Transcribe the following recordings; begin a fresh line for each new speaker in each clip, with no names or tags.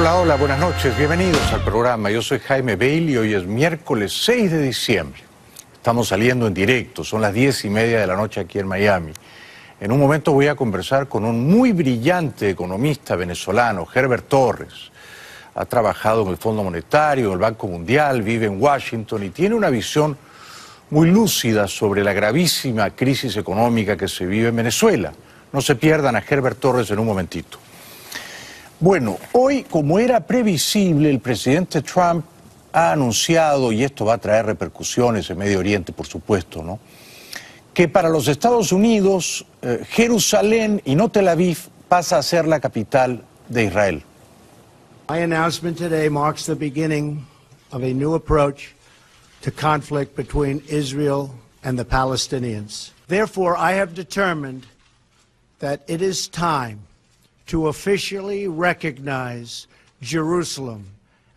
Hola, hola, buenas noches, bienvenidos al programa. Yo soy Jaime Bailey y hoy es miércoles 6 de diciembre. Estamos saliendo en directo, son las 10:30 de la noche aquí en Miami. En un momento voy a conversar con un muy brillante economista venezolano, Herbert Torres. Ha trabajado en el Fondo Monetario, en el Banco Mundial, vive en Washington y tiene una visión muy lúcida sobre la gravísima crisis económica que se vive en Venezuela. No se pierdan a Herbert Torres en un momentito. Bueno, hoy, como era previsible, el presidente Trump ha anunciado, y esto va a traer repercusiones en Medio Oriente, por supuesto, ¿no?, que para los Estados Unidos, Jerusalén y no Tel Aviv pasa a ser la capital de Israel.
My announcement today marks the beginning of a new approach to conflict between Israel and the Palestinians. Therefore, I have determined that it is time to officially recognize Jerusalem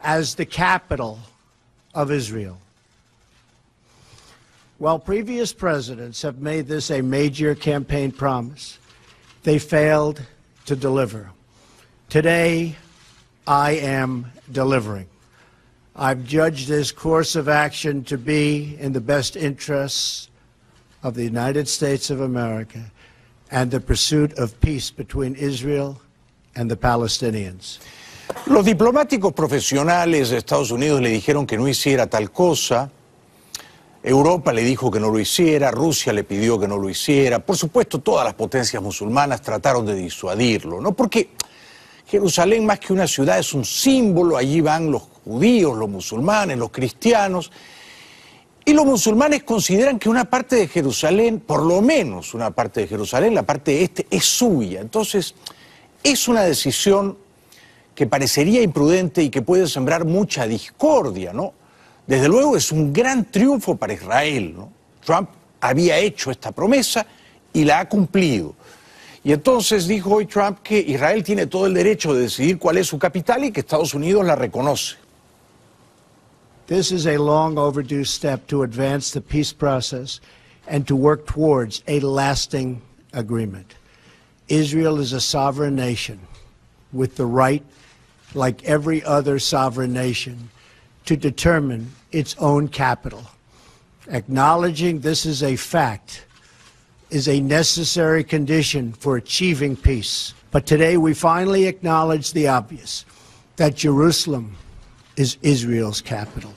as the capital of Israel. While previous presidents have made this a major campaign promise, they failed to deliver. Today, I am delivering. I've judged this course of action to be in the best interests of the United States of America and the pursuit of peace between Israel and the Palestinians.
Los diplomáticos profesionales de Estados Unidos le dijeron que no hiciera tal cosa. Europa le dijo que no lo hiciera, Rusia le pidió que no lo hiciera. Por supuesto, todas las potencias musulmanas trataron de disuadirlo, ¿no? Porque Jerusalén, más que una ciudad, es un símbolo. Allí van los judíos, los musulmanes, los cristianos. Y los musulmanes consideran que una parte de Jerusalén, por lo menos una parte de Jerusalén, la parte este, es suya. Entonces, es una decisión que parecería imprudente y que puede sembrar mucha discordia, ¿no? Desde luego es un gran triunfo para Israel, ¿no? Trump había hecho esta promesa y la ha cumplido. Y entonces dijo hoy Trump que Israel tiene todo el derecho de decidir cuál es su capital y que Estados Unidos la reconoce.
This is a long overdue step to advance the peace process and to work towards a lasting agreement. Israel is a sovereign nation with the right, like every other sovereign nation, to determine its own capital. Acknowledging this is a fact is a necessary condition for achieving peace. But today we finally acknowledge the obvious, that Jerusalem is Israel's capital.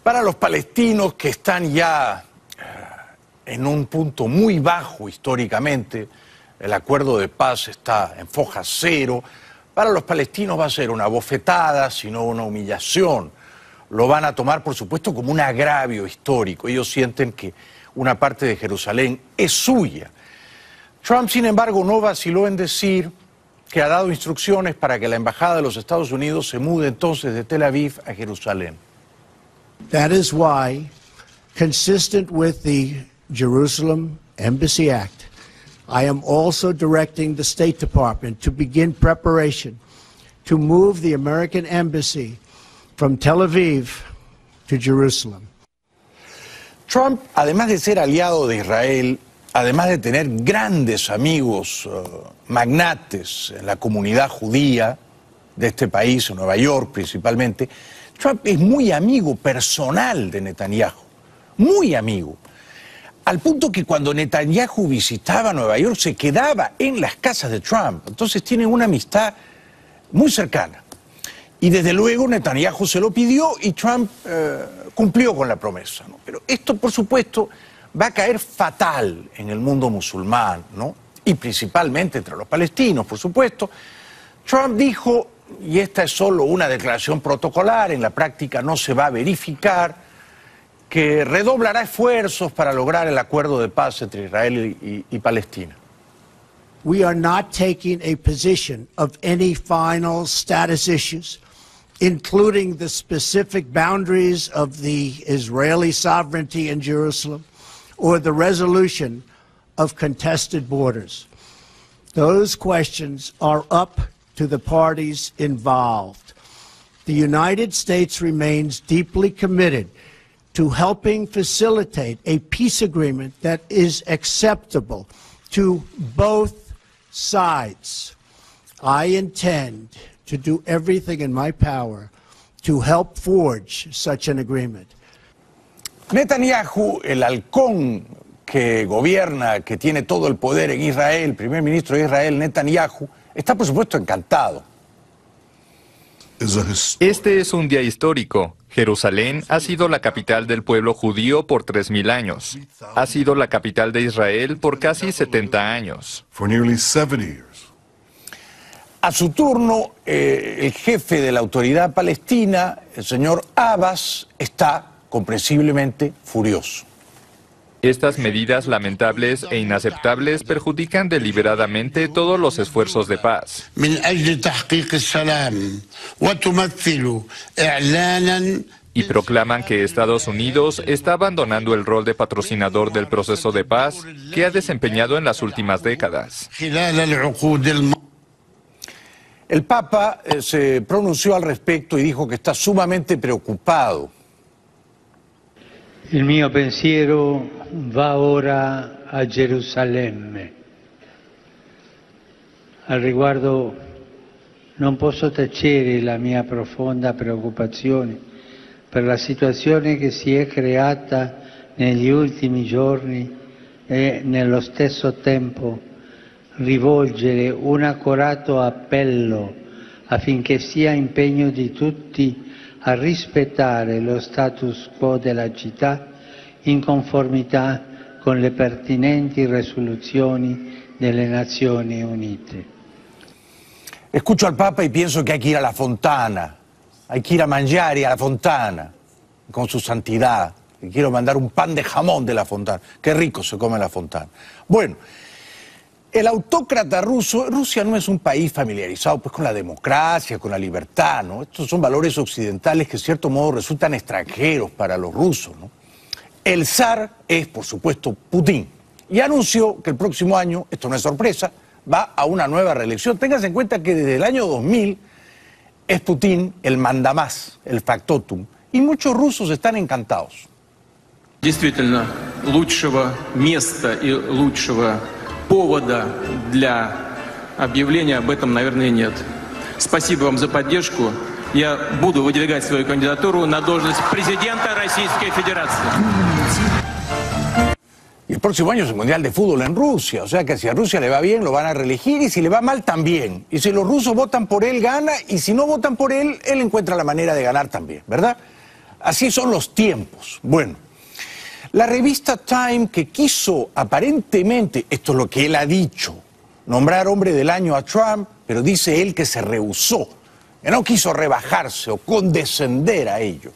Para los palestinos que están ya en un punto muy bajo históricamente, el acuerdo de paz está en foja cero. Para los palestinos va a ser una bofetada, sino una humillación. Lo van a tomar, por supuesto, como un agravio histórico. Ellos sienten que una parte de Jerusalén es suya. Trump, sin embargo, no vaciló en decir que ha dado instrucciones para que la embajada de los Estados Unidos se mude entonces de Tel Aviv a Jerusalén.
That is why, consistent with the Jerusalem Embassy Act, I am also directing the State Department to begin preparation to move the American Embassy from Tel Aviv to Jerusalem.
Trump, además de ser aliado de Israel, además de tener grandes amigos, magnates en la comunidad judía de este país, en Nueva York principalmente, Trump es muy amigo personal de Netanyahu, muy amigo. Al punto que cuando Netanyahu visitaba Nueva York se quedaba en las casas de Trump. Entonces tienen una amistad muy cercana. Y desde luego Netanyahu se lo pidió y Trump cumplió con la promesa, ¿no? Pero esto, por supuesto, va a caer fatal en el mundo musulmán, ¿no? Y principalmente entre los palestinos, por supuesto. Trump dijo, y esta es solo una declaración protocolar, en la práctica no se va a verificar, que redoblará esfuerzos para lograr el acuerdo de paz entre Israel y Palestina.
We are not taking a position of any final status issues, including the specific boundaries of the Israeli sovereignty in Jerusalem or the resolution of contested borders. Those questions are up to the parties involved. The United States remains deeply committed to helping facilitate a peace agreement that is acceptable to both sides. I intend to do everything in my power to help forge such an agreement.
Netanyahu, el halcón que gobierna, que tiene todo el poder en Israel, el primer ministro de Israel, Netanyahu, está por supuesto encantado.
Este es un día histórico. Jerusalén ha sido la capital del pueblo judío por 3000 años. Ha sido la capital de Israel por casi 70 años.
A su turno, el jefe de la autoridad palestina, el señor Abbas, está comprensiblemente furioso.
Estas medidas lamentables e inaceptables perjudican deliberadamente todos los esfuerzos de paz. Y proclaman que Estados Unidos está abandonando el rol de patrocinador del proceso de paz que ha desempeñado en las últimas décadas.
El Papa se pronunció al respecto y dijo que está sumamente preocupado.
Il mio pensiero va ora a Gerusalemme. Al riguardo non posso tacere la mia profonda preoccupazione per la situazione che si è creata negli ultimi giorni e nello stesso tempo rivolgere un accorato appello affinché sia impegno di tutti a rispettare lo status quo della città in conformità con le pertinenti risoluzioni delle Nazioni Unite.
Escucho al Papa y pienso que hay que ir a la fontana, hay que ir a mangiare a la fontana con su santidad. Y quiero mandar un pan de jamón de la fontana. Qué rico se come en la fontana. Bueno, el autócrata ruso, Rusia no es un país familiarizado pues con la democracia, con la libertad, ¿no? Estos son valores occidentales que en cierto modo resultan extranjeros para los rusos, ¿no? El zar es, por supuesto, Putin, y anunció que el próximo año, esto no es sorpresa, va a una nueva reelección. Ténganse en cuenta que desde el año 2000 es Putin el mandamás, el factotum, y muchos rusos están encantados.
Действительно, лучшего места и лучшего повода для объявления об этом, наверное, нет. Спасибо вам за поддержку. Я буду выдвигать свою кандидатуру на должность президента Российской Федерации.
Y el próximo año es el Mundial de Fútbol en Rusia, o sea que si a Rusia le va bien lo van a reelegir y si le va mal también. Y si los rusos votan por él gana y si no votan por él, él encuentra la manera de ganar también, ¿verdad? Así son los tiempos. Bueno, la revista Time, que quiso aparentemente, esto es lo que él ha dicho, nombrar hombre del año a Trump, pero dice él que se rehusó, que no quiso rebajarse o condescender a ello.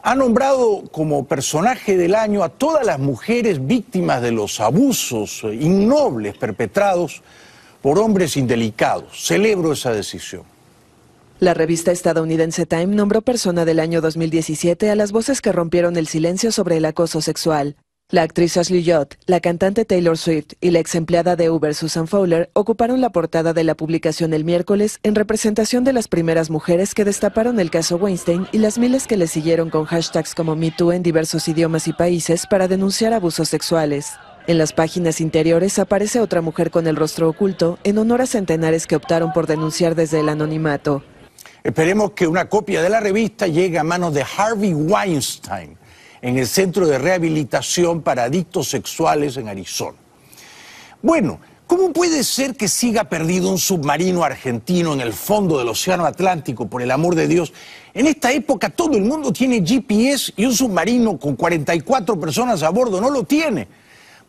Ha nombrado como personaje del año a todas las mujeres víctimas de los abusos innobles perpetrados por hombres indelicados. Celebro esa decisión.
La revista estadounidense Time nombró persona del año 2017 a las voces que rompieron el silencio sobre el acoso sexual. La actriz Ashley Judd, la cantante Taylor Swift y la ex empleada de Uber Susan Fowler ocuparon la portada de la publicación el miércoles en representación de las primeras mujeres que destaparon el caso Weinstein y las miles que le siguieron con hashtags como MeToo en diversos idiomas y países para denunciar abusos sexuales. En las páginas interiores aparece otra mujer con el rostro oculto en honor a centenares que optaron por denunciar desde el anonimato.
Esperemos que una copia de la revista llegue a manos de Harvey Weinstein en el Centro de Rehabilitación para Adictos Sexuales en Arizona. Bueno, ¿cómo puede ser que siga perdido un submarino argentino en el fondo del Océano Atlántico, por el amor de Dios? En esta época todo el mundo tiene GPS y un submarino con 44 personas a bordo no lo tiene.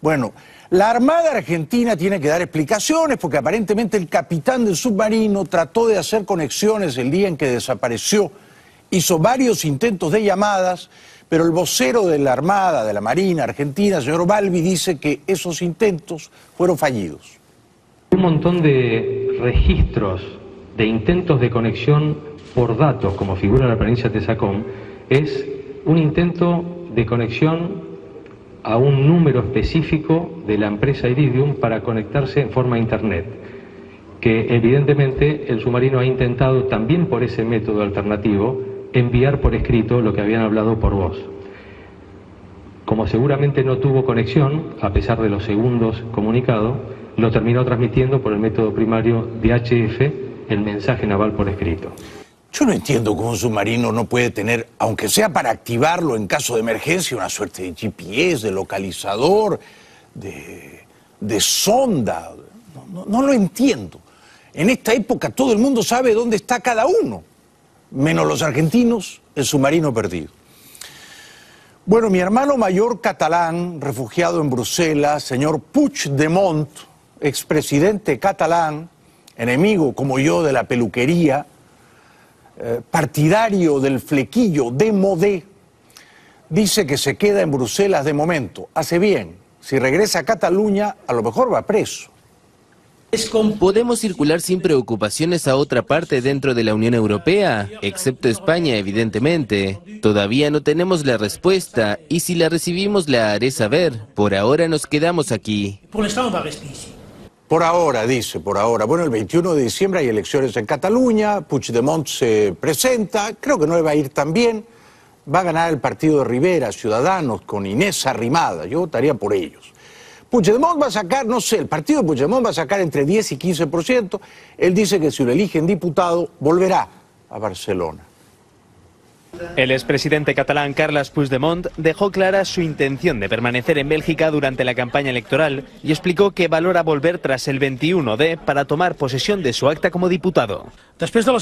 Bueno, la Armada Argentina tiene que dar explicaciones porque aparentemente el capitán del submarino trató de hacer conexiones el día en que desapareció, hizo varios intentos de llamadas, pero el vocero de la Armada, de la Marina Argentina, señor Balbi, dice que esos intentos fueron fallidos.
Un montón de registros de intentos de conexión por datos, como figura en la planilla TESACOM, es un intento de conexión a un número específico de la empresa Iridium para conectarse en forma a Internet, que evidentemente el submarino ha intentado también por ese método alternativo enviar por escrito lo que habían hablado por voz. Como seguramente no tuvo conexión, a pesar de los segundos comunicados, lo terminó transmitiendo por el método primario DHF el mensaje naval por escrito.
Yo no entiendo cómo un submarino no puede tener, aunque sea para activarlo en caso de emergencia, una suerte de GPS, de localizador, de sonda. No lo entiendo. En esta época todo el mundo sabe dónde está cada uno, menos los argentinos, el submarino perdido. Bueno, mi hermano mayor catalán, refugiado en Bruselas, señor Puigdemont, expresidente catalán, enemigo como yo de la peluquería, partidario del flequillo de modé, dice que se queda en Bruselas de momento. Hace bien. Si regresa a Cataluña, a lo mejor va preso.
¿Podemos circular sin preocupaciones a otra parte dentro de la Unión Europea? Excepto España, evidentemente. Todavía no tenemos la respuesta y si la recibimos la haré saber. Por ahora nos quedamos aquí.
Por ahora, dice, por ahora. Bueno, el 21 de diciembre hay elecciones en Cataluña, Puigdemont se presenta, creo que no le va a ir tan bien, va a ganar el partido de Rivera, Ciudadanos, con Inés Arrimada, yo votaría por ellos. Puigdemont va a sacar, no sé, el partido de Puigdemont va a sacar entre 10 y 15%, él dice que si lo eligen diputado, volverá a Barcelona.
El expresidente catalán Carles Puigdemont dejó clara su intención de permanecer en Bélgica durante la campaña electoral y explicó que valora volver tras el 21D para tomar posesión de su acta como diputado.
Después de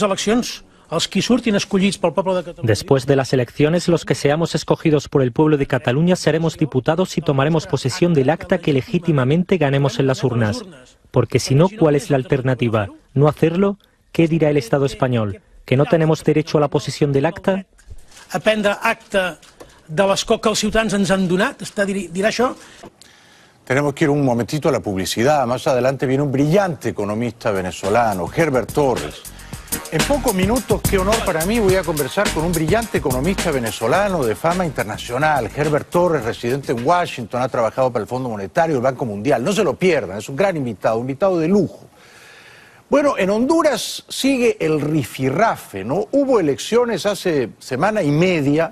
las elecciones, los que seamos escogidos por el pueblo de Cataluña seremos diputados y tomaremos posesión del acta que legítimamente ganemos en las urnas. Porque si no, ¿cuál es la alternativa? ¿No hacerlo? ¿Qué dirá el Estado español? ¿Que no tenemos derecho a la posesión del acta?
A prendre acta de l'escó que els ciutadans ens han donat, dirà això?
Tenemos que ir un momentito a la publicidad. Más adelante viene un brillante economista venezolano, Herbert Torres. En pocos minutos, qué honor para mí, voy a conversar con un brillante economista venezolano de fama internacional, Herbert Torres, residente en Washington, ha trabajado para el Fondo Monetario, el Banco Mundial. No se lo pierdan, es un gran invitado, un invitado de lujo. Bueno, en Honduras sigue el rifirrafe, ¿no? Hubo elecciones hace semana y media.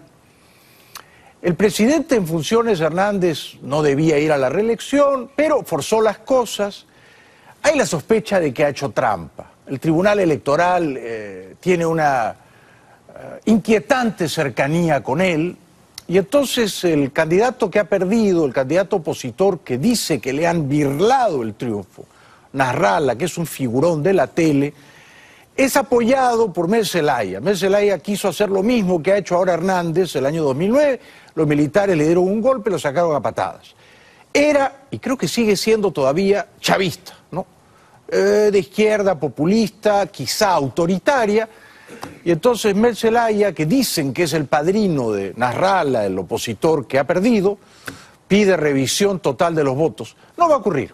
El presidente en funciones, Hernández, no debía ir a la reelección, pero forzó las cosas. Hay la sospecha de que ha hecho trampa. El Tribunal Electoral tiene una inquietante cercanía con él, y entonces el candidato que ha perdido, el candidato opositor que dice que le han birlado el triunfo, Nasrallah, que es un figurón de la tele, es apoyado por Mel Zelaya. Mel Zelaya quiso hacer lo mismo que ha hecho ahora Hernández el año 2009, los militares le dieron un golpe y lo sacaron a patadas. Era, y creo que sigue siendo todavía, chavista, ¿no? De izquierda, populista, quizá autoritaria, y entonces Mel Zelaya, que dicen que es el padrino de Nasrallah, el opositor que ha perdido, pide revisión total de los votos. No va a ocurrir.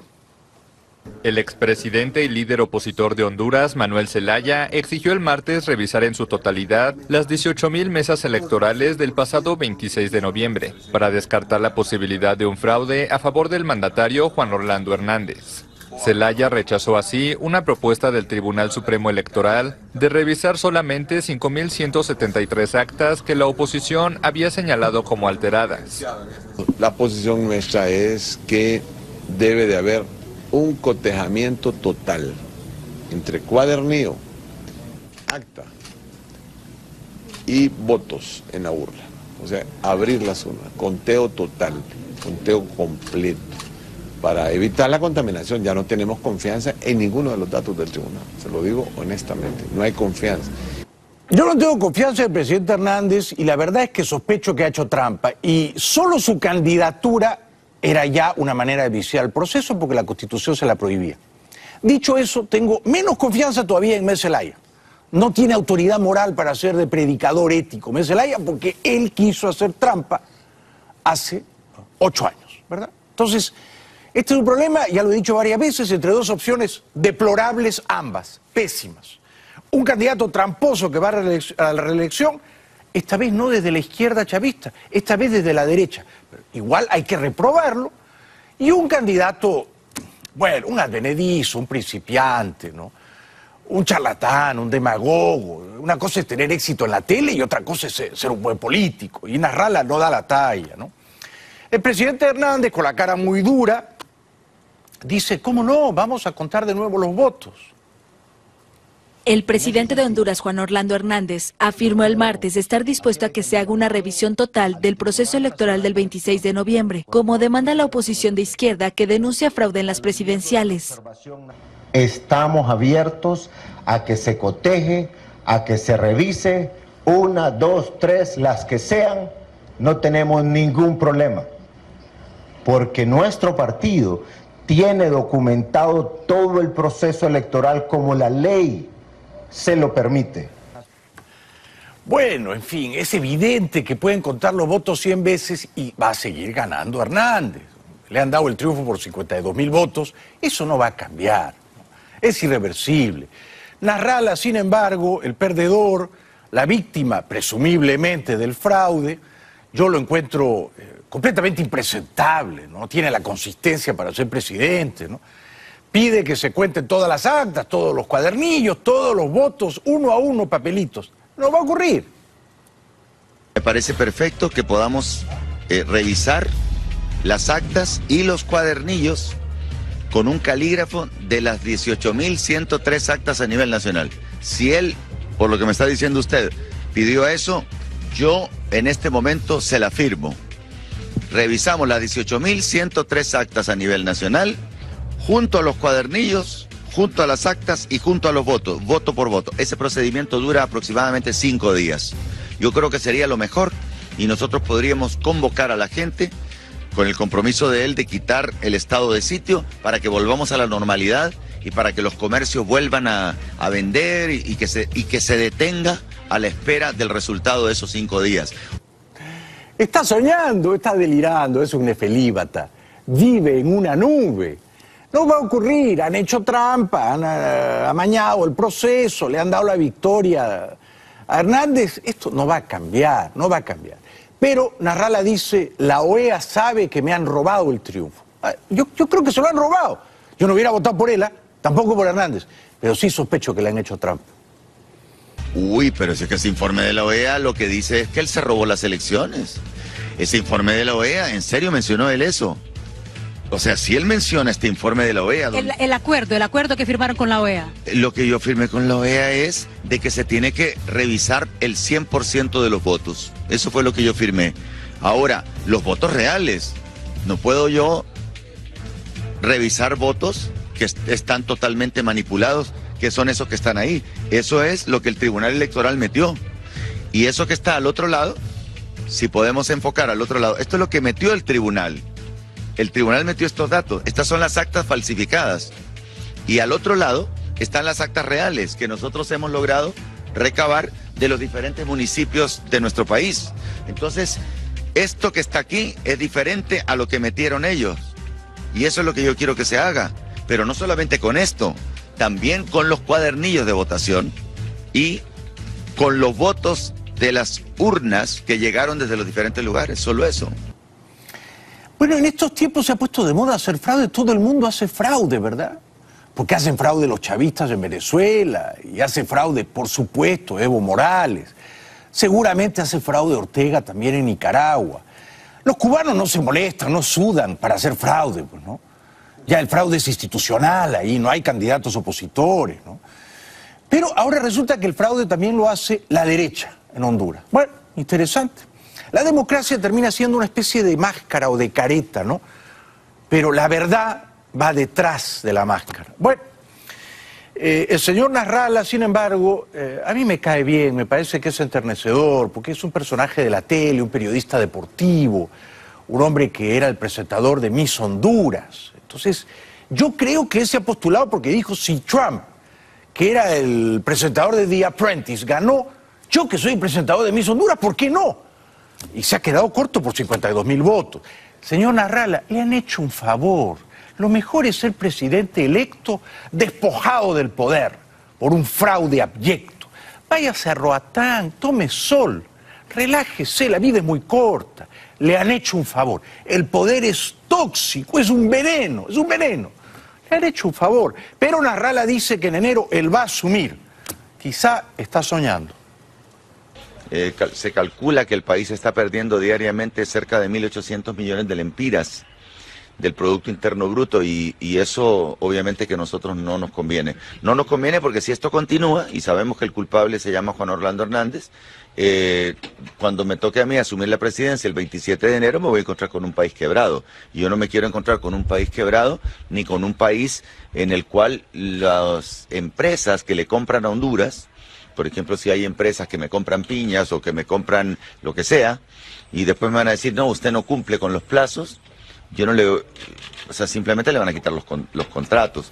El expresidente y líder opositor de Honduras, Manuel Zelaya, exigió el martes revisar en su totalidad las 18.000 mesas electorales del pasado 26 de noviembre, para descartar la posibilidad de un fraude a favor del mandatario Juan Orlando Hernández. Zelaya rechazó así una propuesta del Tribunal Supremo Electoral de revisar solamente 5.173 actas que la oposición había señalado como alteradas.
La posición nuestra es que debe de haber un cotejamiento total entre cuadernillo, acta y votos en la urna. O sea, abrir las urnas, conteo total, conteo completo, para evitar la contaminación. Ya no tenemos confianza en ninguno de los datos del tribunal, se lo digo honestamente, no hay confianza.
Yo no tengo confianza en el presidente Hernández y la verdad es que sospecho que ha hecho trampa, y solo su candidatura era ya una manera de viciar el proceso porque la Constitución se la prohibía. Dicho eso, tengo menos confianza todavía en Mel Zelaya. No tiene autoridad moral para ser de predicador ético Mel Zelaya porque él quiso hacer trampa hace 8 años, ¿verdad? Entonces, este es un problema, ya lo he dicho varias veces, entre dos opciones deplorables ambas, pésimas. Un candidato tramposo que va a la reelección, esta vez no desde la izquierda chavista, esta vez desde la derecha. Pero igual hay que reprobarlo. Y un candidato, bueno, un advenedizo, un principiante, ¿no? Un charlatán, un demagogo. Una cosa es tener éxito en la tele y otra cosa es ser un buen político. Y Nasrallah no da la talla, ¿no? El presidente Hernández, con la cara muy dura, dice, ¿cómo no? Vamos a contar de nuevo los votos.
El presidente de Honduras, Juan Orlando Hernández, afirmó el martes estar dispuesto a que se haga una revisión total del proceso electoral del 26 de noviembre, como demanda la oposición de izquierda que denuncia fraude en las presidenciales.
Estamos abiertos a que se coteje, a que se revise, 1, 2, 3, las que sean, no tenemos ningún problema, porque nuestro partido tiene documentado todo el proceso electoral como la ley se lo permite.
Bueno, en fin, es evidente que pueden contar los votos 100 veces y va a seguir ganando Hernández. Le han dado el triunfo por 52.000 votos, eso no va a cambiar, es irreversible. Nasrallah, sin embargo, el perdedor, la víctima presumiblemente del fraude, yo lo encuentro completamente impresentable, no tiene la consistencia para ser presidente, ¿no? Pide que se cuenten todas las actas, todos los cuadernillos, todos los votos, uno a uno, papelitos. No va a ocurrir.
Me parece perfecto que podamos revisar las actas y los cuadernillos con un calígrafo de las 18.103 actas a nivel nacional. Si él, por lo que me está diciendo usted, pidió eso, yo en este momento se la firmo. Revisamos las 18.103 actas a nivel nacional, junto a los cuadernillos, junto a las actas y junto a los votos, voto por voto. Ese procedimiento dura aproximadamente 5 días. Yo creo que sería lo mejor y nosotros podríamos convocar a la gente con el compromiso de él de quitar el estado de sitio para que volvamos a la normalidad y para que los comercios vuelvan a vender y que se detenga a la espera del resultado de esos 5 días.
Está soñando, está delirando, es un nefelíbata. Vive en una nube. No va a ocurrir, han hecho trampa, han amañado el proceso, le han dado la victoria a Hernández. Esto no va a cambiar, no va a cambiar. Pero Nasrallah dice, la OEA sabe que me han robado el triunfo. Yo creo que se lo han robado. Yo no hubiera votado por él, tampoco por Hernández, pero sí sospecho que le han hecho trampa.
Uy, pero es que ese informe de la OEA lo que dice es que él se robó las elecciones. Ese informe de la OEA, ¿en serio mencionó él eso? O sea, si él menciona este informe de la OEA...
El acuerdo que firmaron con la OEA.
Lo que yo firmé con la OEA es de que se tiene que revisar el 100% de los votos. Eso fue lo que yo firmé. Ahora, los votos reales. No puedo yo revisar votos que están totalmente manipulados, que son esos que están ahí. Eso es lo que el Tribunal Electoral metió. Y eso que está al otro lado, si podemos enfocar al otro lado, esto es lo que metió el tribunal. El tribunal metió estos datos. Estas son las actas falsificadas. Y al otro lado están las actas reales que nosotros hemos logrado recabar de los diferentes municipios de nuestro país. Entonces, esto que está aquí es diferente a lo que metieron ellos. Y eso es lo que yo quiero que se haga. Pero no solamente con esto, también con los cuadernillos de votación y con los votos de las urnas que llegaron desde los diferentes lugares. Solo eso.
Bueno, en estos tiempos se ha puesto de moda hacer fraude. Todo el mundo hace fraude, ¿verdad? Porque hacen fraude los chavistas en Venezuela y hace fraude, por supuesto, Evo Morales. Seguramente hace fraude Ortega también en Nicaragua. Los cubanos no se molestan, no sudan para hacer fraude, pues, ¿no? Ya el fraude es institucional ahí, no hay candidatos opositores, ¿no? Pero ahora resulta que el fraude también lo hace la derecha en Honduras. Bueno, interesante. La democracia termina siendo una especie de máscara o de careta, ¿no? Pero la verdad va detrás de la máscara. Bueno, el señor Nasrallah, sin embargo, a mí me cae bien, me parece que es enternecedor, porque es un personaje de la tele, un periodista deportivo, un hombre que era el presentador de Miss Honduras. Entonces, yo creo que él se ha postulado porque dijo, si Trump, que era el presentador de The Apprentice, ganó, yo que soy el presentador de Miss Honduras, ¿por qué no? Y se ha quedado corto por 52.000 votos. Señor Nasrallah, le han hecho un favor. Lo mejor es ser presidente electo despojado del poder por un fraude abyecto. Váyase a Roatán, tome sol, relájese, la vida es muy corta. Le han hecho un favor. El poder es tóxico, es un veneno, es un veneno. Le han hecho un favor. Pero Nasrallah dice que en enero él va a asumir. Quizá está soñando.
Se calcula que el país está perdiendo diariamente cerca de 1.800 millones de lempiras. del Producto Interno Bruto y eso obviamente que a nosotros no nos conviene. No nos conviene porque si esto continúa, y sabemos que el culpable se llama Juan Orlando Hernández, cuando me toque a mí asumir la presidencia el 27 de enero me voy a encontrar con un país quebrado. Y yo no me quiero encontrar con un país quebrado ni con un país en el cual las empresas que le compran a Honduras, por ejemplo, si hay empresas que me compran piñas o que me compran lo que sea, y después me van a decir, no, usted no cumple con los plazos, yo no le... O sea, simplemente le van a quitar los contratos.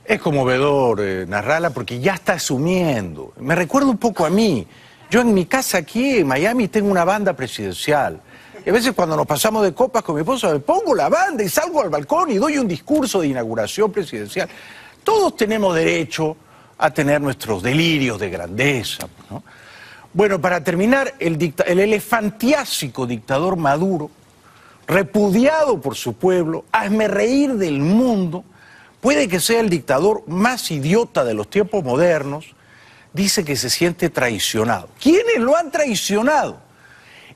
Es conmovedor narrarla porque ya está asumiendo. Me recuerda un poco a mí. Yo en mi casa aquí en Miami tengo una banda presidencial. Y a veces cuando nos pasamos de copas con mi esposa me pongo la banda y salgo al balcón y doy un discurso de inauguración presidencial. Todos tenemos derecho a tener nuestros delirios de grandeza, ¿no? Bueno, para terminar, el elefantiásico dictador Maduro, repudiado por su pueblo, hazmerreír del mundo, puede que sea el dictador más idiota de los tiempos modernos, dice que se siente traicionado. ¿Quiénes lo han traicionado?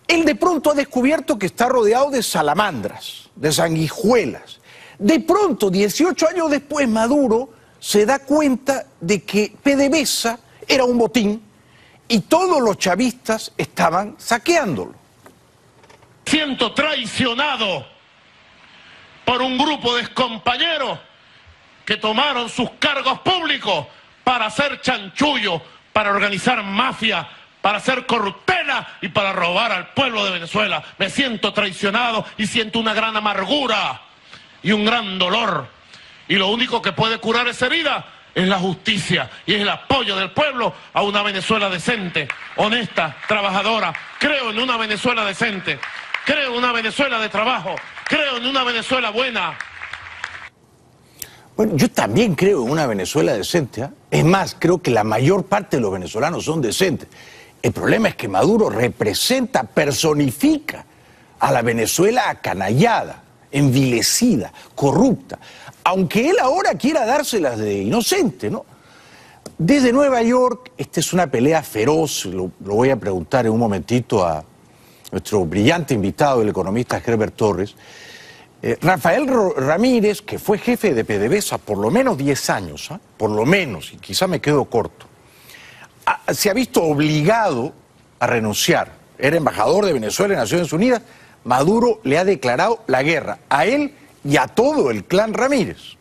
Él de pronto ha descubierto que está rodeado de salamandras, de sanguijuelas. De pronto, 18 años después, Maduro se da cuenta de que PDVSA era un botín y todos los chavistas estaban saqueándolo.
Siento traicionado por un grupo de excompañeros que tomaron sus cargos públicos para hacer chanchullo, para organizar mafia, para hacer corruptela y para robar al pueblo de Venezuela. Me siento traicionado y siento una gran amargura y un gran dolor. Y lo único que puede curar esa herida es la justicia y es el apoyo del pueblo a una Venezuela decente, honesta, trabajadora. Creo en una Venezuela decente, creo en una Venezuela de trabajo, creo en una Venezuela buena.
Bueno, yo también creo en una Venezuela decente, ¿eh? Es más, creo que la mayor parte de los venezolanos son decentes. El problema es que Maduro representa, personifica a la Venezuela acanallada, envilecida, corrupta, aunque él ahora quiera dárselas de inocente, ¿no? Desde Nueva York, esta es una pelea feroz, lo voy a preguntar en un momentito a nuestro brillante invitado, el economista Herbert Torres. Rafael Ramírez, que fue jefe de PDVSA por lo menos 10 años, ¿eh? Por lo menos, y quizá me quedo corto, se ha visto obligado a renunciar. Era embajador de Venezuela en Naciones Unidas. Maduro le ha declarado la guerra a él y a todo el clan Ramírez.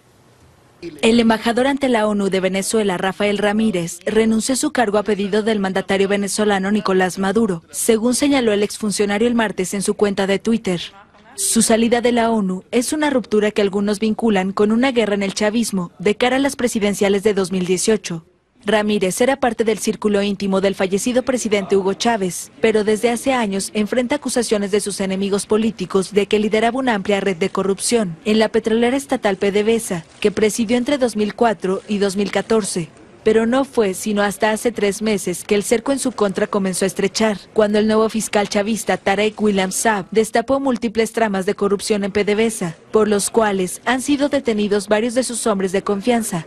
El embajador ante la ONU de Venezuela, Rafael Ramírez, renunció a su cargo a pedido del mandatario venezolano Nicolás Maduro, según señaló el exfuncionario el martes en su cuenta de Twitter. Su salida de la ONU es una ruptura que algunos vinculan con una guerra en el chavismo de cara a las presidenciales de 2018. Ramírez era parte del círculo íntimo del fallecido presidente Hugo Chávez, pero desde hace años enfrenta acusaciones de sus enemigos políticos de que lideraba una amplia red de corrupción en la petrolera estatal PDVSA, que presidió entre 2004 y 2014. Pero no fue sino hasta hace 3 meses que el cerco en su contra comenzó a estrechar, cuando el nuevo fiscal chavista Tarek William Saab destapó múltiples tramas de corrupción en PDVSA, por los cuales han sido detenidos varios de sus hombres de confianza.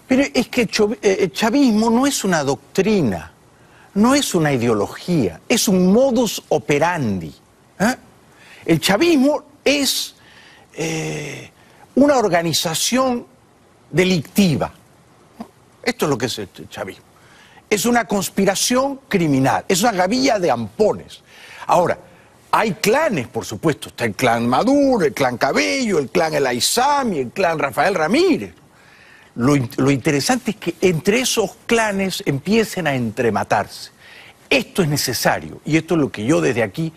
Pero es que el chavismo no es una doctrina, no es una ideología, es un modus operandi, ¿eh? El chavismo es una organización delictiva. Esto es lo que es el chavismo. Es una conspiración criminal, es una gavilla de ampones. Ahora, hay clanes, por supuesto. Está el clan Maduro, el clan Cabello, el clan El Aizami, el clan Rafael Ramírez. Lo interesante es que entre esos clanes empiecen a entrematarse. Esto es necesario y esto es lo que yo desde aquí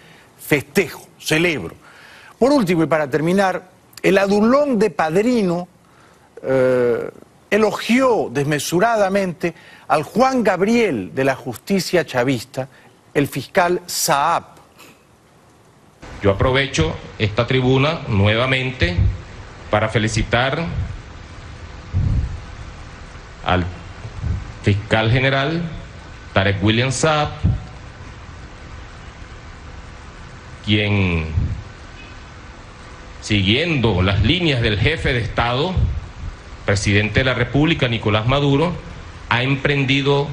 festejo, celebro. Por último y para terminar, el adulón de Padrino elogió desmesuradamente al Juan Gabriel de la justicia chavista, el fiscal Saab.
Yo aprovecho esta tribuna nuevamente para felicitar al fiscal general Tarek William Saab, quien, siguiendo las líneas del jefe de Estado, presidente de la República, Nicolás Maduro, ha emprendido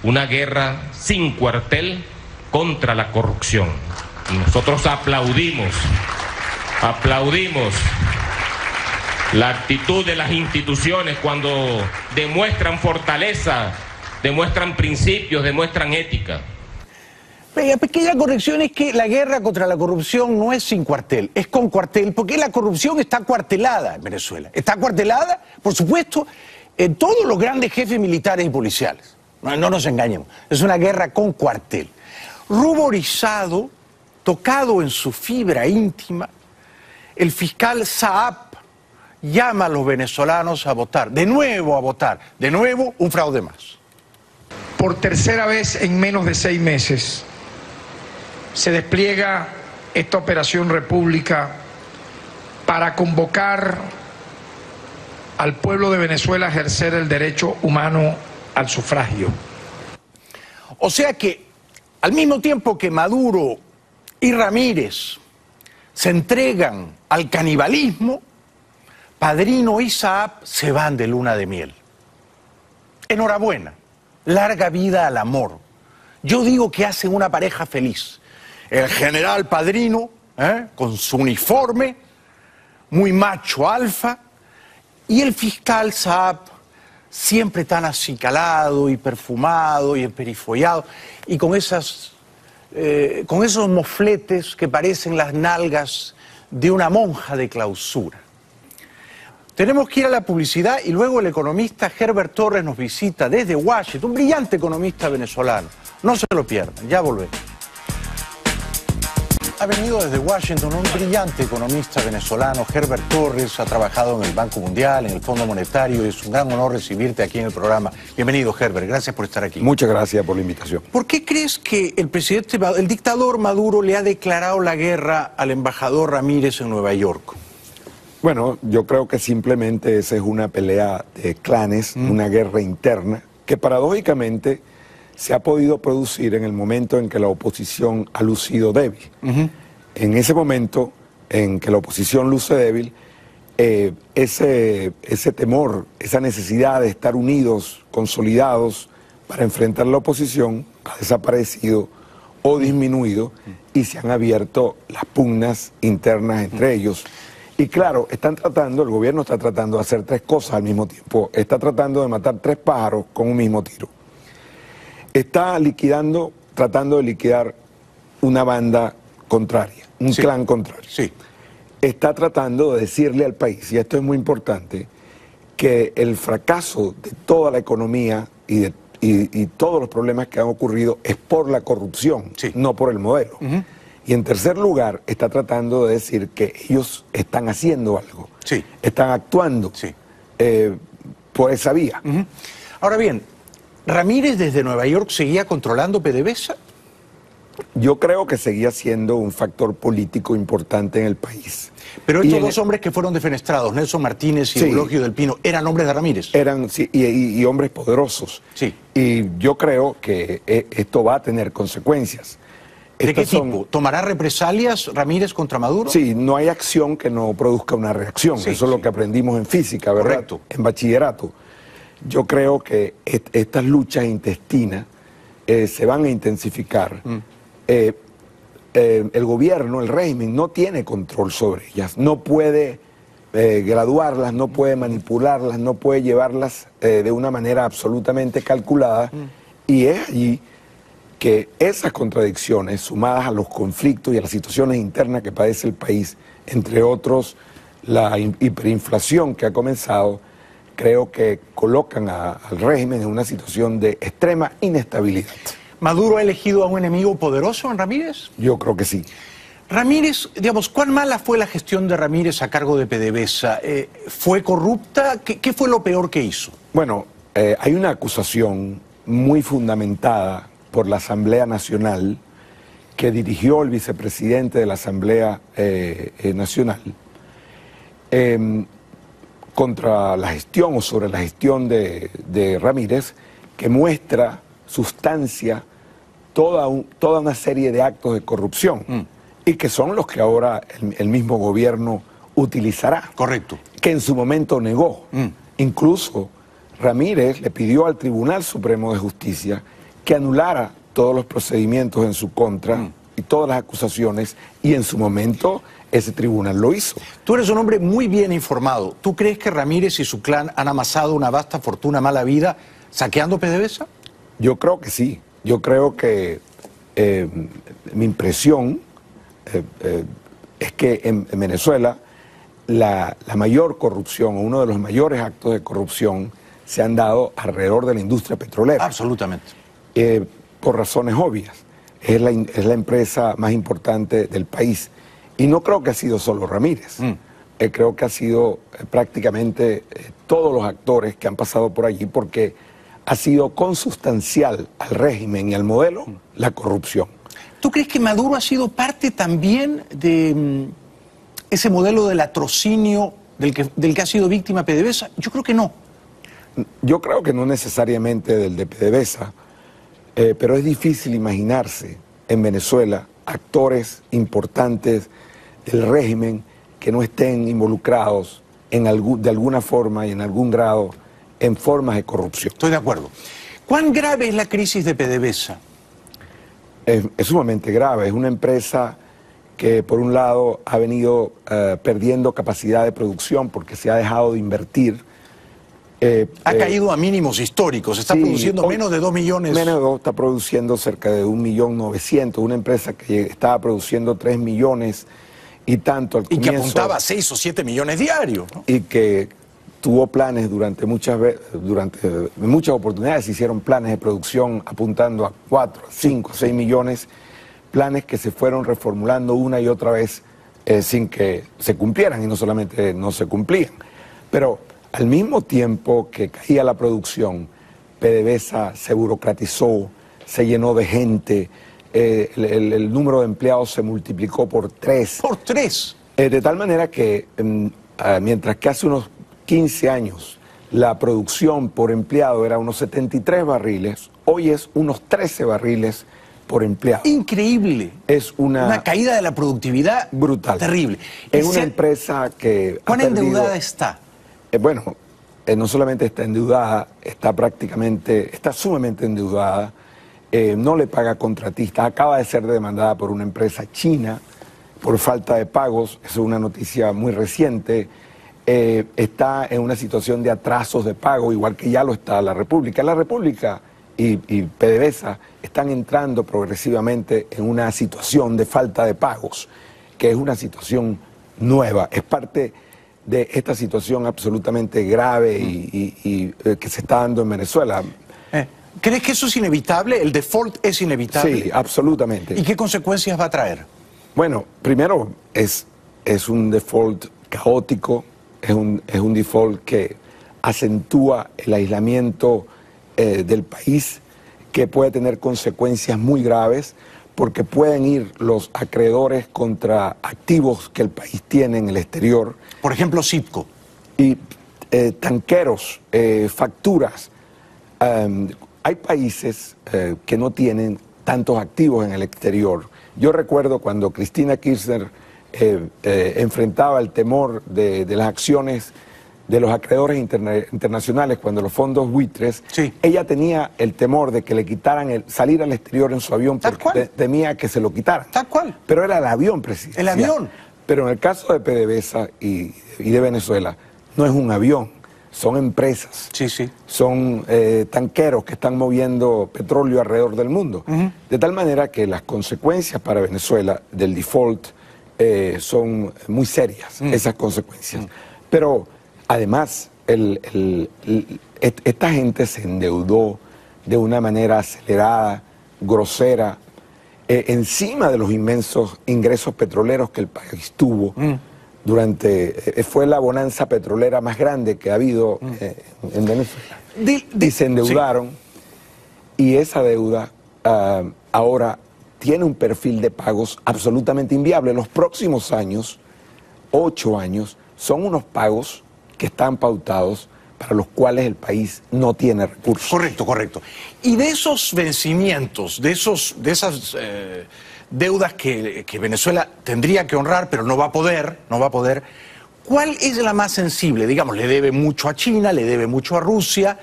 una guerra sin cuartel contra la corrupción. Y nosotros aplaudimos Aplaudimos la actitud de las instituciones cuando demuestran fortaleza, demuestran principios, demuestran ética.
La pequeña corrección es que la guerra contra la corrupción no es sin cuartel, es con cuartel, porque la corrupción está cuartelada en Venezuela. Está cuartelada, por supuesto, en todos los grandes jefes militares y policiales. No nos engañemos, es una guerra con cuartel. Ruborizado, tocado en su fibra íntima, el fiscal Saab llama a los venezolanos a votar, de nuevo un fraude más.
Por tercera vez en menos de 6 meses se despliega esta Operación República para convocar al pueblo de Venezuela a ejercer el derecho humano al sufragio.
O sea que, al mismo tiempo que Maduro y Ramírez se entregan al canibalismo, Padrino y Saab se van de luna de miel. Enhorabuena, larga vida al amor. Yo digo que hacen una pareja feliz. El general Padrino, con su uniforme, muy macho alfa, y el fiscal Saab, siempre tan acicalado y perfumado y emperifollado, y con esos mofletes que parecen las nalgas de una monja de clausura. Tenemos que ir a la publicidad y luego el economista Herbert Torres nos visita desde Washington, un brillante economista venezolano. No se lo pierdan, ya volvemos. Ha venido desde Washington un brillante economista venezolano, Herbert Torres, ha trabajado en el Banco Mundial, en el Fondo Monetario, y es un gran honor recibirte aquí en el programa. Bienvenido, Herbert, gracias por estar aquí.
Muchas gracias por la invitación.
¿Por qué crees que el dictador Maduro le ha declarado la guerra al embajador Ramírez en Nueva York?
Bueno, yo creo que simplemente esa es una pelea de clanes, una guerra interna, que paradójicamente se ha podido producir en el momento en que la oposición ha lucido débil. En ese momento en que la oposición luce débil, ese temor, esa necesidad de estar unidos, consolidados para enfrentar la oposición ha desaparecido o disminuido y se han abierto las pugnas internas entre ellos. Y claro, el gobierno está tratando de hacer 3 cosas al mismo tiempo. Está tratando de matar 3 pájaros con un mismo tiro. Está tratando de liquidar una banda contraria, un clan contrario. Está tratando de decirle al país, y esto es muy importante, que el fracaso de toda la economía y todos los problemas que han ocurrido es por la corrupción, no por el modelo. Y en tercer lugar, está tratando de decir que ellos están haciendo algo, están actuando por esa vía.
Ahora bien, ¿Ramírez desde Nueva York seguía controlando PDVSA?
Yo creo que seguía siendo un factor político importante en el país.
Pero estos 2 hombres que fueron defenestrados, Nelson Martínez y Eulogio del Pino, ¿eran hombres de Ramírez?
Eran, y hombres poderosos. Y yo creo que esto va a tener consecuencias.
¿De qué tipo? ¿Tomará represalias Ramírez contra Maduro?
Sí, no hay acción que no produzca una reacción. Eso es lo que aprendimos en física, ¿verdad?
Correcto.
En bachillerato. Yo creo que estas luchas intestinas se van a intensificar. El gobierno, el régimen, no tiene control sobre ellas. No puede graduarlas, no puede manipularlas, no puede llevarlas de una manera absolutamente calculada. Y es allí que esas contradicciones, sumadas a los conflictos y a las situaciones internas que padece el país, entre otros la hiperinflación que ha comenzado, creo que colocan al régimen en una situación de extrema inestabilidad.
¿Maduro ha elegido a un enemigo poderoso en Ramírez?
Yo creo que sí.
Ramírez, digamos, ¿cuán mala fue la gestión de Ramírez a cargo de PDVSA? ¿Fue corrupta? ¿Qué fue lo peor que hizo?
Bueno, hay una acusación muy fundamentada por la Asamblea Nacional que dirigió el vicepresidente de la Asamblea Nacional contra la gestión o sobre la gestión de Ramírez, que muestra sustancia toda una serie de actos de corrupción y que son los que ahora el mismo gobierno utilizará.
Correcto.
Que en su momento negó. Incluso Ramírez le pidió al Tribunal Supremo de Justicia que anulara todos los procedimientos en su contra y todas las acusaciones, y en su momento ese tribunal lo hizo.
Tú eres un hombre muy bien informado. ¿Tú crees que Ramírez y su clan han amasado una vasta fortuna mala vida saqueando PDVSA?
Yo creo que sí. Yo creo que mi impresión es que en Venezuela la mayor corrupción, o uno de los mayores actos de corrupción, se han dado alrededor de la industria petrolera.
Absolutamente.
Por razones obvias. Es la empresa más importante del país. Y no creo que ha sido solo Ramírez. Creo que ha sido prácticamente todos los actores que han pasado por allí, porque ha sido consustancial al régimen y al modelo la corrupción.
¿Tú crees que Maduro ha sido parte también de ese modelo del latrocinio del que ha sido víctima PDVSA? Yo creo que no.
Yo creo que no necesariamente del de PDVSA, pero es difícil imaginarse en Venezuela actores importantes del régimen que no estén involucrados de alguna forma y en algún grado en formas de corrupción.
Estoy de acuerdo. ¿Cuán grave es la crisis de PDVSA?
Es sumamente grave. Es una empresa que por un lado ha venido perdiendo capacidad de producción porque se ha dejado de invertir.
Ha caído a mínimos históricos, está produciendo menos de 2 millones.
Menos de 2, está produciendo cerca de 1.900.000, una empresa que estaba produciendo 3 millones y tanto al comienzo.
Y que apuntaba a 6 o 7 millones diarios, ¿no?
Y que tuvo planes durante muchas oportunidades, se hicieron planes de producción apuntando a 4, 5, 6 millones, planes que se fueron reformulando una y otra vez sin que se cumplieran, y no solamente no se cumplían. Pero al mismo tiempo que caía la producción, PDVSA se burocratizó, se llenó de gente, el número de empleados se multiplicó por 3.
¿Por 3?
De tal manera que mientras que hace unos 15 años la producción por empleado era unos 73 barriles, hoy es unos 13 barriles por empleado.
Increíble.
Es una
caída de la productividad brutal. Terrible.
Es una empresa que
¿Cuán endeudada está?
Bueno, no solamente está endeudada, está sumamente endeudada, no le paga contratistas, acaba de ser demandada por una empresa china por falta de pagos, eso es una noticia muy reciente, está en una situación de atrasos de pago, igual que ya lo está la República. La República y PDVSA están entrando progresivamente en una situación de falta de pagos, que es una situación nueva, es parte de esta situación absolutamente grave y que se está dando en Venezuela.
¿Crees que eso es inevitable? ¿El default es inevitable?
Sí, absolutamente.
¿Y qué consecuencias va a traer?
Bueno, primero es un default caótico, es un default que acentúa el aislamiento del país, que puede tener consecuencias muy graves, porque pueden ir los acreedores contra activos que el país tiene en el exterior.
Por ejemplo, Citgo.
Y tanqueros, facturas. Hay países que no tienen tantos activos en el exterior. Yo recuerdo cuando Cristina Kirchner enfrentaba el temor de las acciones de los acreedores internacionales, cuando los fondos buitres, ella tenía el temor de que le quitaran salir al exterior en su avión porque temía que se lo quitaran.
Tal cual.
Pero era el avión presidencial.
El avión.
Pero en el caso de PDVSA y de Venezuela, no es un avión, son empresas. Son tanqueros que están moviendo petróleo alrededor del mundo. De tal manera que las consecuencias para Venezuela del default son muy serias, esas consecuencias. Pero además, esta gente se endeudó de una manera acelerada, grosera, encima de los inmensos ingresos petroleros que el país tuvo fue la bonanza petrolera más grande que ha habido en Venezuela. Y se endeudaron, y esa deuda ahora tiene un perfil de pagos absolutamente inviable. Los próximos años, 8 años, son unos pagos que están pautados para los cuales el país no tiene recursos.
Correcto. Y de esos vencimientos, de esas deudas que Venezuela tendría que honrar, pero no va a poder, ¿cuál es la más sensible? Digamos, le debe mucho a China, le debe mucho a Rusia,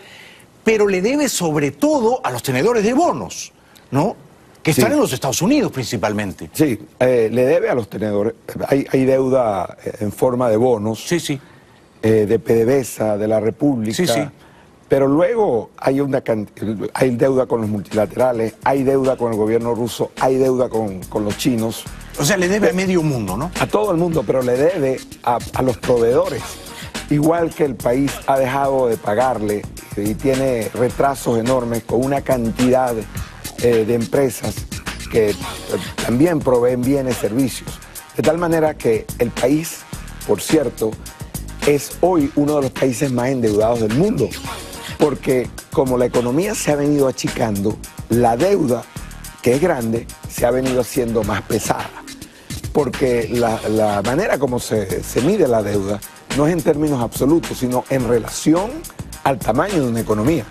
pero le debe sobre todo a los tenedores de bonos, ¿no? que están en los Estados Unidos principalmente.
Sí, le debe a los tenedores. Hay deuda en forma de bonos, de PDVSA, de la República, pero luego hay deuda con los multilaterales, hay deuda con el gobierno ruso, hay deuda con los chinos.
O sea, le debe a medio mundo, ¿no?
A todo el mundo, pero le debe a los proveedores. Igual que el país ha dejado de pagarle y tiene retrasos enormes con una cantidad de empresas que también proveen bienes y servicios. De tal manera que el país, por cierto, es hoy uno de los países más endeudados del mundo, porque como la economía se ha venido achicando, la deuda, que es grande, se ha venido haciendo más pesada, porque la manera como se mide la deuda no es en términos absolutos, sino en relación al tamaño de una economía.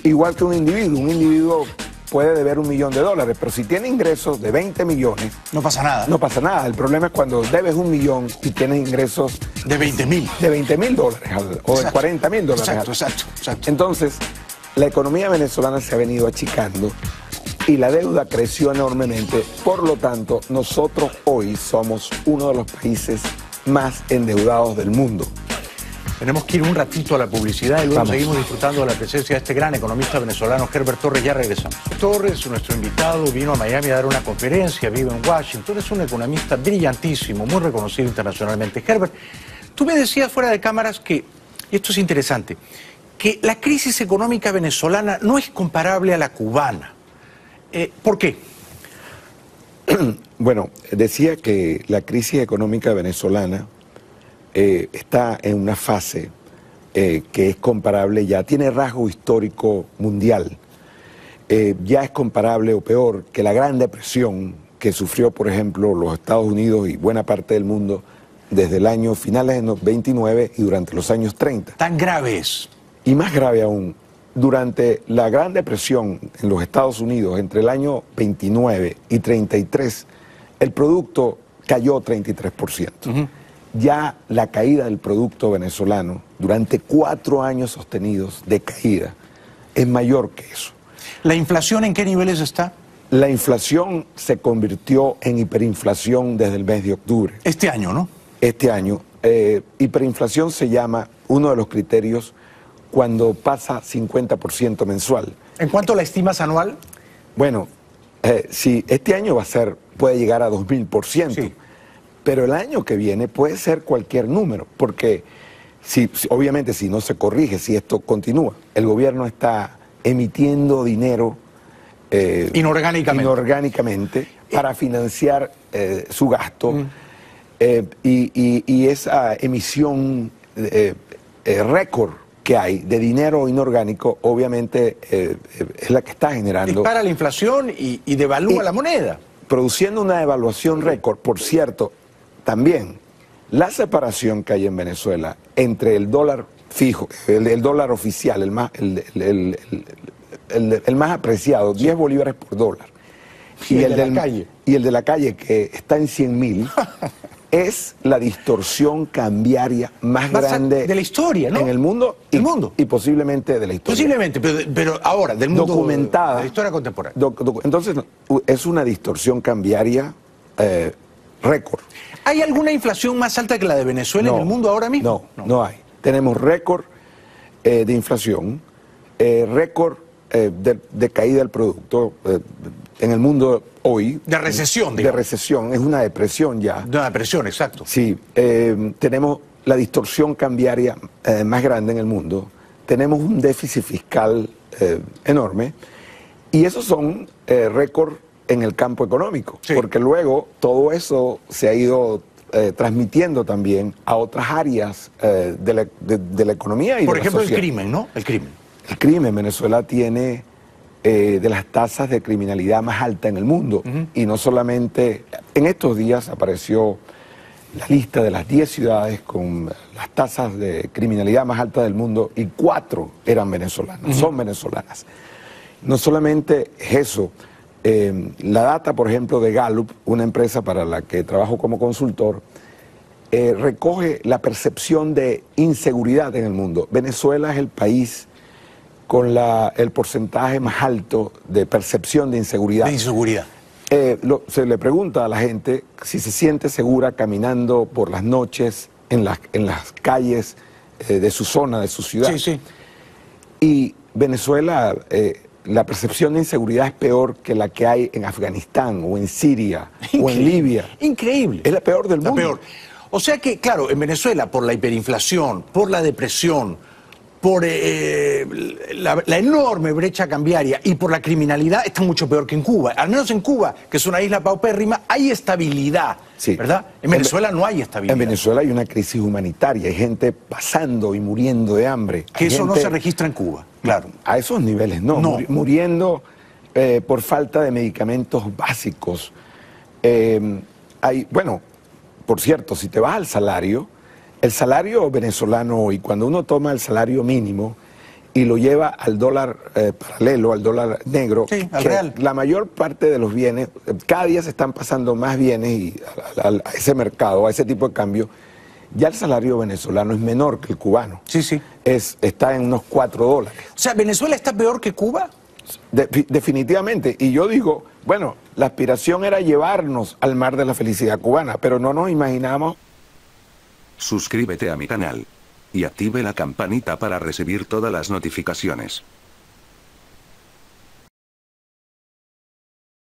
Igual que un individuo puede deber $1 millón, pero si tiene ingresos de 20 millones...
No pasa nada.
No pasa nada. El problema es cuando debes $1 millón y tienes ingresos...
De 20.000.
De $20.000 o de $40.000.
Exacto.
Entonces, la economía venezolana se ha venido achicando y la deuda creció enormemente. Por lo tanto, nosotros hoy somos uno de los países más endeudados del mundo.
Tenemos que ir un ratito a la publicidad y luego seguimos disfrutando de la presencia de este gran economista venezolano, Herbert Torres. Ya regresamos. Torres, nuestro invitado, vino a Miami a dar una conferencia, vive en Washington, es un economista brillantísimo, muy reconocido internacionalmente. Herbert, tú me decías fuera de cámaras que, y esto es interesante, que la crisis económica venezolana no es comparable a la cubana. ¿Por qué?
Bueno, decía que la crisis económica venezolana está en una fase que es comparable, ya tiene rasgo histórico mundial, ya es comparable o peor que la Gran Depresión que sufrió, por ejemplo, los Estados Unidos y buena parte del mundo desde el año finales de los 29 y durante los años 30.
¿Tan grave es?
Y más grave aún, durante la Gran Depresión en los Estados Unidos, entre el año 29 y 33, el producto cayó 33%. Ya la caída del producto venezolano, durante 4 años sostenidos de caída, es mayor que eso.
¿La inflación en qué niveles está?
La inflación se convirtió en hiperinflación desde el mes de octubre.
Este año, ¿no?
Este año. Hiperinflación se llama uno de los criterios cuando pasa 50% mensual.
¿En cuánto la estimas anual?
Bueno, si este año puede llegar a 2000%. Sí. Pero el año que viene puede ser cualquier número, porque obviamente si no se corrige, si esto continúa, el gobierno está emitiendo dinero inorgánicamente para financiar su gasto y esa emisión récord que hay de dinero inorgánico, obviamente es la que está generando...
Dispara la inflación y devalúa la moneda.
Produciendo una devaluación récord, por cierto. También la separación que hay en Venezuela entre el dólar fijo, el dólar oficial, el más apreciado, 10 bolívares por dólar, y el de la calle, que está en 100.000, es la distorsión cambiaria más grande
de la historia, ¿no?
En el mundo, y posiblemente de la historia.
Posiblemente, pero ahora, del mundo
documentada,
de la historia contemporánea.
Entonces, es una distorsión cambiaria récord.
¿Hay alguna inflación más alta que la de Venezuela en el mundo ahora mismo?
No hay. Tenemos récord de inflación, récord de caída del producto en el mundo hoy.
De recesión,
digamos. De recesión, es una depresión ya.
De una depresión, exacto.
Sí, tenemos la distorsión cambiaria más grande en el mundo, tenemos un déficit fiscal enorme, y esos son récords en el campo económico, porque luego todo eso se ha ido transmitiendo también a otras áreas de la economía y
por
de
ejemplo,
la sociedad.
El crimen, ¿no? El
crimen. Venezuela tiene de las tasas de criminalidad más alta en el mundo, y no solamente, en estos días apareció la lista de las 10 ciudades con las tasas de criminalidad más altas del mundo, y 4 eran venezolanas, son venezolanas. No solamente es eso, la data, por ejemplo, de Gallup, una empresa para la que trabajo como consultor, recoge la percepción de inseguridad en el mundo. Venezuela es el país con el porcentaje más alto de percepción de inseguridad.
De inseguridad.
Se le pregunta a la gente si se siente segura caminando por las noches en las calles de su zona, de su ciudad.
Sí, sí.
Y Venezuela, la percepción de inseguridad es peor que la que hay en Afganistán o en Siria o en Libia.
Increíble.
Es la peor del mundo.
Peor. O sea que, claro, en Venezuela, por la hiperinflación, por la depresión, por la enorme brecha cambiaria y por la criminalidad, está mucho peor que en Cuba. Al menos en Cuba, que es una isla paupérrima, hay estabilidad,
sí.
¿verdad? En Venezuela no hay estabilidad.
En Venezuela hay una crisis humanitaria, hay gente pasando y muriendo de hambre.
Que eso no
gente,
se registra en Cuba, claro.
A esos niveles no. Muriendo por falta de medicamentos básicos. Bueno, por cierto, si te vas al salario, el salario venezolano hoy, cuando uno toma el salario mínimo y lo lleva al dólar paralelo, al dólar negro,
sí, al real.
La mayor parte de los bienes, cada día se están pasando más bienes a ese mercado, a ese tipo de cambio, ya el salario venezolano es menor que el cubano.
Sí, sí.
Está en unos $4.
O sea, ¿Venezuela está peor que Cuba?
Definitivamente. Y yo digo, bueno, la aspiración era llevarnos al mar de la felicidad cubana, pero no nos imaginamos.
Suscríbete a mi canal y active la campanita para recibir todas las notificaciones.